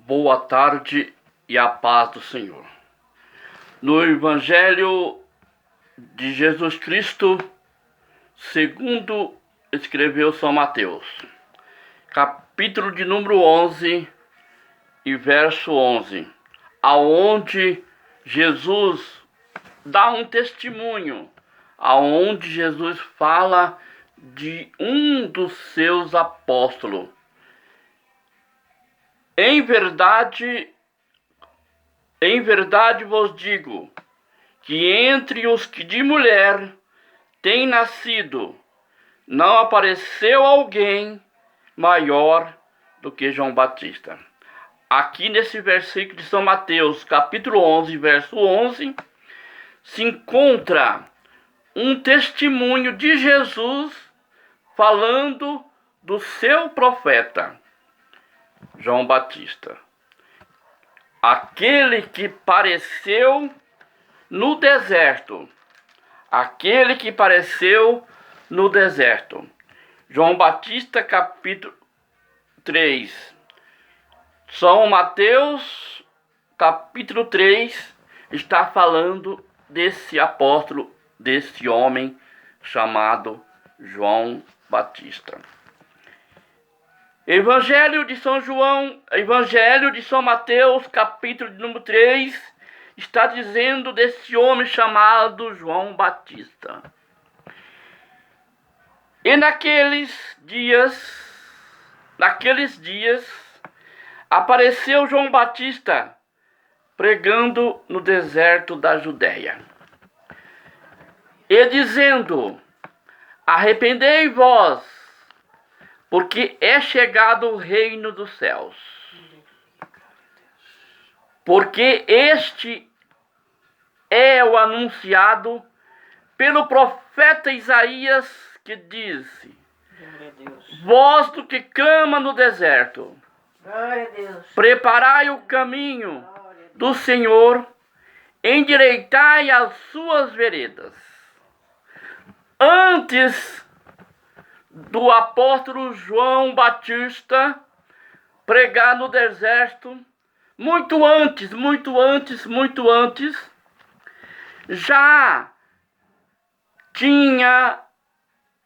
Boa tarde e a paz do Senhor. No Evangelho de Jesus Cristo, segundo escreveu São Mateus, capítulo de número 11 e verso 11, aonde Jesus dá um testemunho, aonde Jesus fala de um dos seus apóstolos. Em verdade vos digo, que entre os que de mulher têm nascido, não apareceu alguém maior do que João Batista. Aqui nesse versículo de São Mateus, capítulo 11, verso 11, se encontra um testemunho de Jesus falando do seu profeta, João Batista. Aquele que apareceu no deserto. Aquele que apareceu no deserto. João Batista, capítulo 3. São Mateus, capítulo 3, está falando desse apóstolo, desse homem chamado João Batista. Evangelho de São João, Evangelho de São Mateus, capítulo de número 3, está dizendo desse homem chamado João Batista. E naqueles dias, apareceu João Batista pregando no deserto da Judéia, e dizendo: arrependei-vos, porque é chegado o reino dos céus. Porque este é o anunciado pelo profeta Isaías, que disse: voz do que clama no deserto, preparai o caminho do Senhor, endireitai as suas veredas. Antes do apóstolo João Batista pregar no deserto, muito antes, já tinha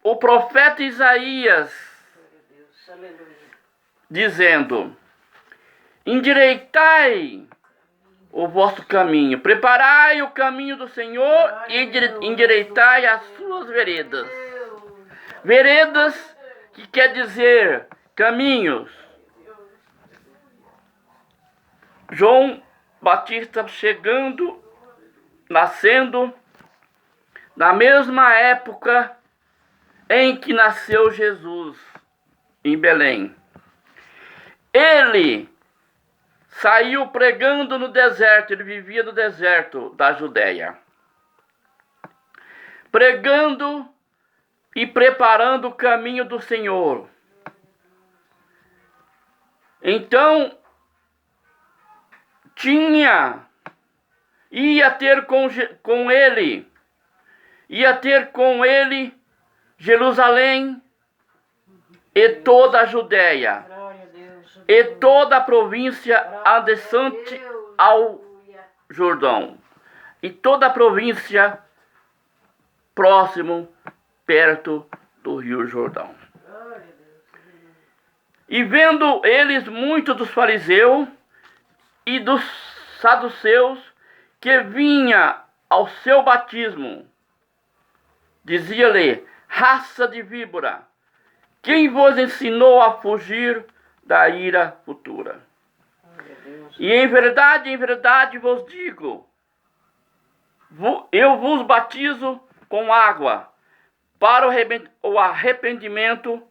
o profeta Isaías dizendo: endireitai o vosso caminho, preparai o caminho do Senhor e endireitai as suas veredas. Veredas, que quer dizer caminhos. João Batista nascendo na mesma época em que nasceu Jesus, em Belém. Ele saiu pregando no deserto, ele vivia no deserto da Judéia, pregando e preparando o caminho do Senhor. Então, ia ter com ele Jerusalém e toda a Judéia e toda a província adjacente ao Jordão e toda a província próximo, perto do rio Jordão. E vendo eles muitos dos fariseus e dos saduceus que vinha ao seu batismo, dizia-lhe: raça de víbora, quem vos ensinou a fugir da ira futura? E em verdade vos digo, eu vos batizo com água para o arrependimento,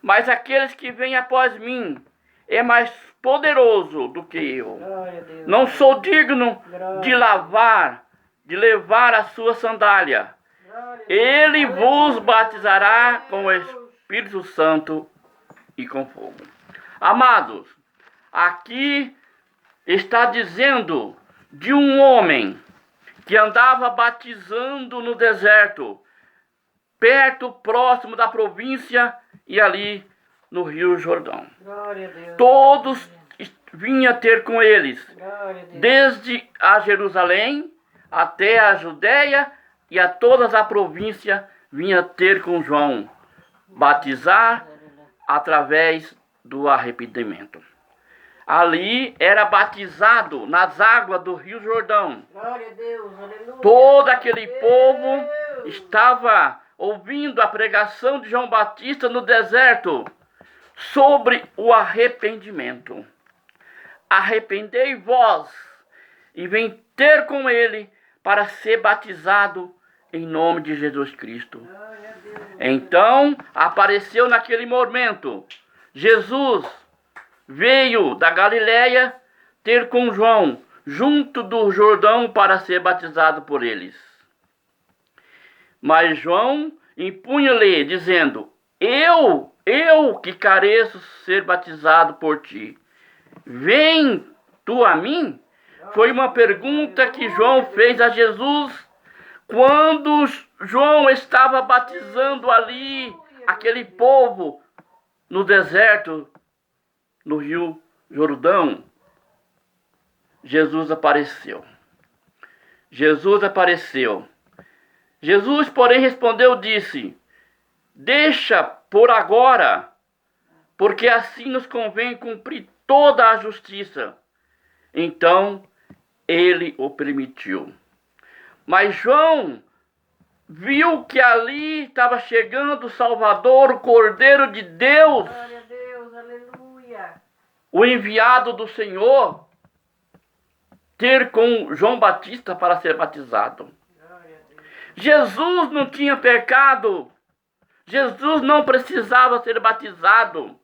mas aqueles que vêm após mim é mais poderoso do que eu. Não sou digno de levar a sua sandália. Ele vos batizará com o Espírito Santo e com fogo. Amados, aqui está dizendo de um homem que andava batizando no deserto, próximo da província e ali no Rio Jordão. Todos vinha ter com eles, Glória a Deus. desde a Jerusalém até a Judéia e a todas a província, vinha ter com João, batizar através do arrependimento. Ali era batizado nas águas do Rio Jordão. Glória a Deus, aleluia. Todo aquele povo estava ouvindo a pregação de João Batista no deserto sobre o arrependimento. Arrependei-vos e vem ter com ele para ser batizado em nome de Jesus Cristo. Glória a Deus. Então apareceu naquele momento Jesus veio da Galiléia ter com João junto do Jordão para ser batizado por eles. Mas João impunha-lhe, dizendo: Eu que careço ser batizado por ti, vem tu a mim? Foi uma pergunta que João fez a Jesus quando João estava batizando ali aquele povo no deserto, no Rio Jordão. Jesus apareceu. Jesus, porém, respondeu, disse: Deixa por agora, porque assim nos convém cumprir toda a justiça. Então ele o permitiu. Mas João viu que ali estava chegando o Salvador, o Cordeiro de Deus, Glória a Deus, aleluia. o enviado do Senhor, ter com João Batista para ser batizado. Glória a Deus. Jesus não tinha pecado. Jesus não precisava ser batizado.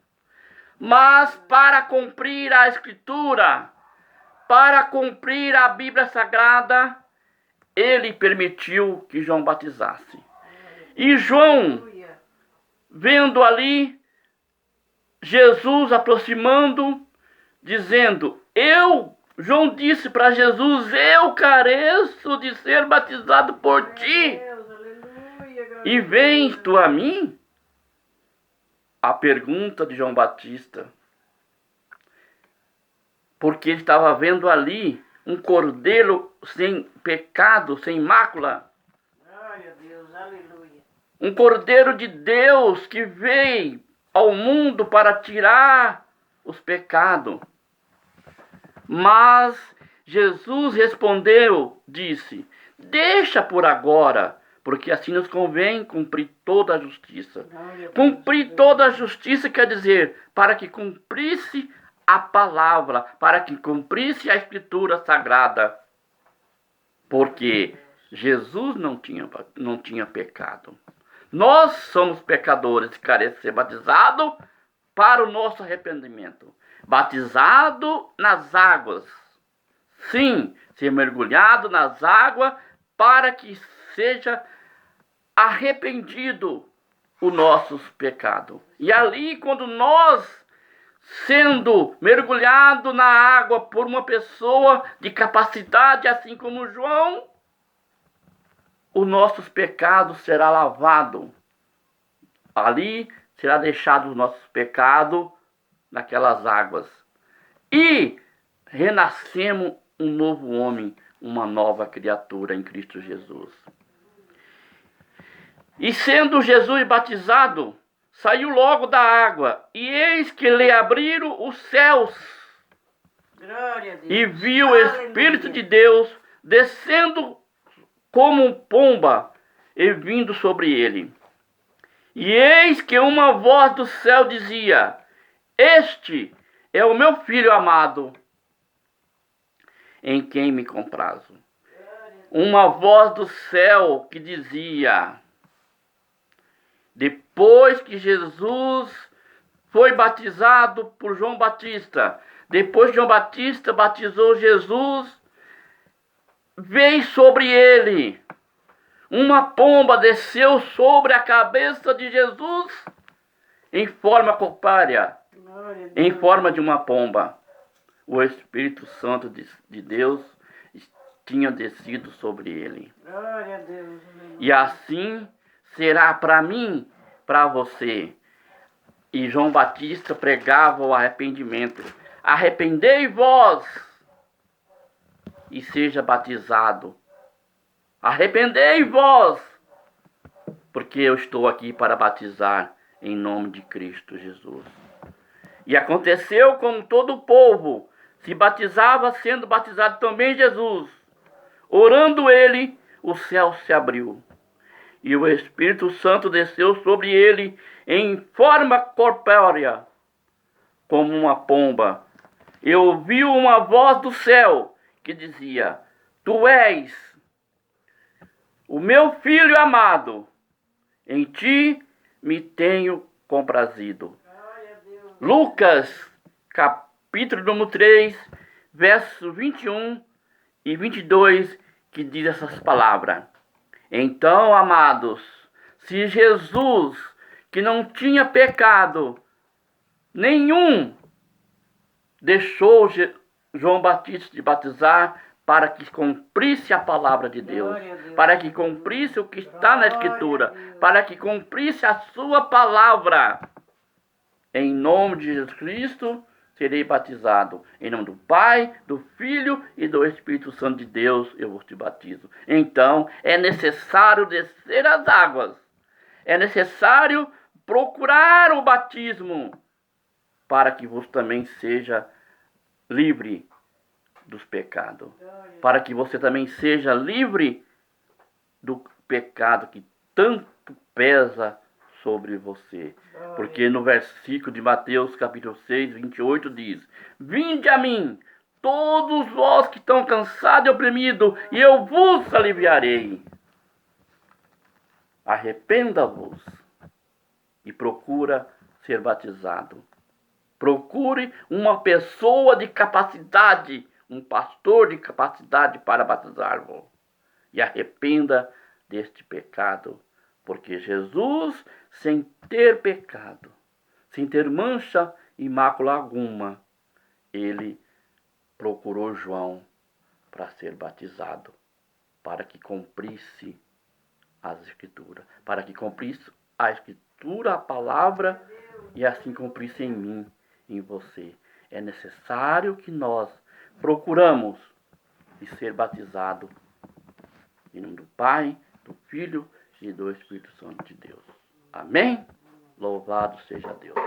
Mas para cumprir a Escritura, para cumprir a Bíblia Sagrada, ele permitiu que João batizasse. E João, Aleluia. vendo ali Jesus aproximando, dizendo: João disse para Jesus: Eu careço de ser batizado por ti, Deus, aleluia. Glória e a vens Deus. tu a mim? A pergunta de João Batista, porque ele estava vendo ali um cordeiro sem pecado, sem mácula, Glória a Deus, aleluia. um cordeiro de Deus que veio ao mundo para tirar os pecados. Mas Jesus respondeu, disse: Deixa por agora, porque assim nos convém cumprir toda a justiça. Glória a Deus. Cumprir toda a justiça quer dizer para que cumprisse a palavra, para que cumprisse a Escritura Sagrada. Porque Jesus não tinha pecado. Nós somos pecadores e carecemos de ser batizados para o nosso arrependimento. Batizado nas águas. Sim, ser mergulhado nas águas para que seja arrependido os nossos pecados. E ali, quando nós, sendo mergulhado na água por uma pessoa de capacidade, assim como João, os nossos pecados será lavado. Ali será deixado os nossos pecados naquelas águas. E renascemos um novo homem, uma nova criatura em Cristo Jesus. E sendo Jesus batizado, saiu logo da água, e eis que lhe abriram os céus, Glória a Deus. e viu o Espírito de Deus descendo como pomba e vindo sobre ele. E eis que uma voz do céu dizia: Este é o meu Filho amado, em quem me comprazo. Uma voz do céu que dizia, depois que Jesus foi batizado por João Batista, depois que João Batista batizou Jesus, veio sobre ele uma pomba, desceu sobre a cabeça de Jesus em forma corpórea, Glória a Deus. em forma de uma pomba. O Espírito Santo de Deus tinha descido sobre ele. Glória a Deus. Aleluia. E assim será para mim, para você. E João Batista pregava o arrependimento. arrependei-vos e seja batizado. Arrependei-vos, porque eu estou aqui para batizar em nome de Cristo Jesus. E aconteceu como todo o povo se batizava, sendo batizado também Jesus. Orando ele, o céu se abriu, e o Espírito Santo desceu sobre ele em forma corpórea, como uma pomba. E ouviu uma voz do céu que dizia: Tu és o meu filho amado, em ti me tenho comprazido. Glória a Deus. Lucas, capítulo número 3, versos 21 e 22, que diz essas palavras. Então, amados, se Jesus, que não tinha pecado nenhum, deixou João Batista de batizar para que cumprisse a palavra de Deus, Glória a Deus. para que cumprisse o que está na Glória Escritura, a Deus. para que cumprisse a sua palavra. Em nome de Jesus Cristo, serei batizado. Em nome do Pai, do Filho e do Espírito Santo de Deus, eu vos te batizo. Então, é necessário descer as águas. É necessário procurar o batismo, para que você também seja livre dos pecados. Para que você também seja livre do pecado que tanto pesa sobre você. Porque no versículo de Mateus capítulo 6, 28 diz: Vinde a mim, todos vós que estão cansados e oprimidos, e eu vos aliviarei. Arrependa-vos e procura ser batizado. Procure uma pessoa de capacidade, um pastor de capacidade para batizar-vos. E arrependa deste pecado, porque Jesus, sem ter pecado, sem ter mancha e mácula alguma, ele procurou João para ser batizado, para que cumprisse as Escrituras, para que cumprisse a Escritura, a palavra, e assim cumprisse em mim, em você. É necessário que nós procuramos e ser batizado em nome do Pai, do Filho e do Espírito Santo de Deus. Amém? Louvado seja Deus.